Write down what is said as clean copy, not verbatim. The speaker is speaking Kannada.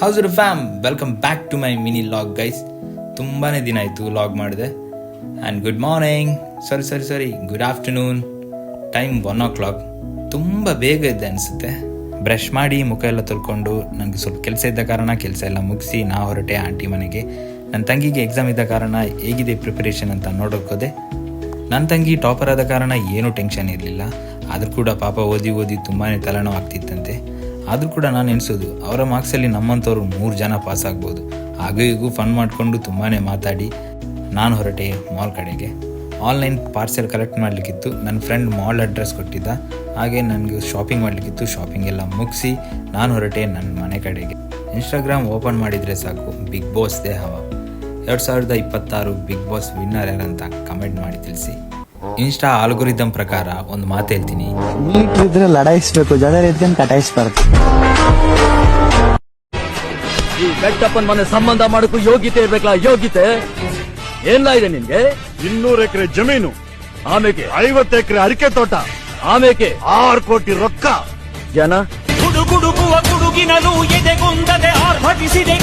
House fam, welcome back to my mini vlog guys. ತುಂಬಾ ದಿನ ಆಯಿತು ಲಾಗ್ ಮಾಡಿದೆ. And good morning, sorry good afternoon. Time 1 o'clock. ತುಂಬ ಬೇಗ ಇದ್ದೆ ಅನಿಸುತ್ತೆ. ಬ್ರಷ್ ಮಾಡಿ ಮುಖ ಎಲ್ಲ ತೊಳ್ಕೊಂಡು ನನಗೆ ಸ್ವಲ್ಪ ಕೆಲಸ ಇದ್ದ ಕಾರಣ ಕೆಲಸ ಎಲ್ಲ ಮುಗಿಸಿ ನಾ ಹೊರಟೆ ಆಂಟಿ ಮನೆಗೆ. ನನ್ನ ತಂಗಿಗೆ ಎಕ್ಸಾಮ್ ಇದ್ದ ಕಾರಣ ಹೇಗಿದೆ ಪ್ರಿಪರೇಷನ್ ಅಂತ ನೋಡೋಕ್ಕೋದೆ. ನನ್ನ ತಂಗಿ ಟಾಪರ್ ಆದ ಕಾರಣ ಏನೂ ಟೆನ್ಷನ್ ಇರಲಿಲ್ಲ. ಆದರೂ ಕೂಡ ಪಾಪ ಓದಿ ತುಂಬಾ ತಲೆನೋವು ಆಗ್ತಿತ್ತಂತೆ. ಆದರೂ ಕೂಡ ನಾನು ಎನಿಸೋದು ಅವರ ಮಾರ್ಕ್ಸಲ್ಲಿ ನಮ್ಮಂಥವ್ರು 3 ಜನ ಪಾಸ್ ಆಗ್ಬೋದು. ಹಾಗೂ ಹೀಗೂ ಫನ್ ಮಾಡಿಕೊಂಡು ತುಂಬಾ ಮಾತಾಡಿ ನಾನು ಹೊರಟೆ ಮಾಲ್ ಕಡೆಗೆ. ಆನ್ಲೈನ್ ಪಾರ್ಸೆಲ್ ಕಲೆಕ್ಟ್ ಮಾಡಲಿಕ್ಕಿತ್ತು. ನನ್ನ ಫ್ರೆಂಡ್ ಮಾಲ್ ಅಡ್ರೆಸ್ ಕೊಟ್ಟಿದ್ದ. ಹಾಗೆ ನನಗೆ ಶಾಪಿಂಗ್ ಮಾಡಲಿಕ್ಕಿತ್ತು. ಶಾಪಿಂಗ್ ಎಲ್ಲ ಮುಗಿಸಿ ನಾನು ಹೊರಟೆ ನನ್ನ ಮನೆ ಕಡೆಗೆ. ಇನ್ಸ್ಟಾಗ್ರಾಮ್ ಓಪನ್ ಮಾಡಿದರೆ ಸಾಕು, ಬಿಗ್ ಬಾಸ್ ದೇ ಹವಾ. 2026 ಬಿಗ್ ಬಾಸ್ ವಿನ್ನರ್ ಯಾರಂತ ಕಮೆಂಟ್ ಮಾಡಿ ತಿಳಿಸಿ. ಇನ್ಸ್ಟಾ ಆಲ್ಗೋರಿದಮ್ ಪ್ರಕಾರ ಒಂದು ಮಾತು ಹೇಳ್ತೀನಿ, ಮೀಟರ್ ಇದ್ರೆ ಲಡಾಯಿಸ್ಬೇಕು, ಜನರ ಎದ್ಕೊಂಡು ಕಟಾಯಿಸ್ಬಾರ್ದು. ಈ ಬೆಟ್ಟಪ್ಪನ ಮನೆ ಸಂಬಂಧ ಮಾಡಕ್ಕೂ ಯೋಗ್ಯತೆ ಇರ್ಬೇಕಲ್ಲ. ಯೋಗ್ಯತೆ ಏನ್ಲ ಇದೆ ನಿನ್ಗೆ? 200 ಎಕರೆ ಜಮೀನು, ಆಮೇಲೆ 50 ಎಕರೆ ಅಡಿಕೆ ತೋಟ, ಆಮೇಲೆ 6 ಕೋಟಿ ರೊಕ್ಕ. ಜನ ಗುಡುಗುಡುಗುವ ಗುಡುಗಿನಲು ಎದೆಗುಂದದೆ ಆರ್ಭಟಿಸಿದೆ.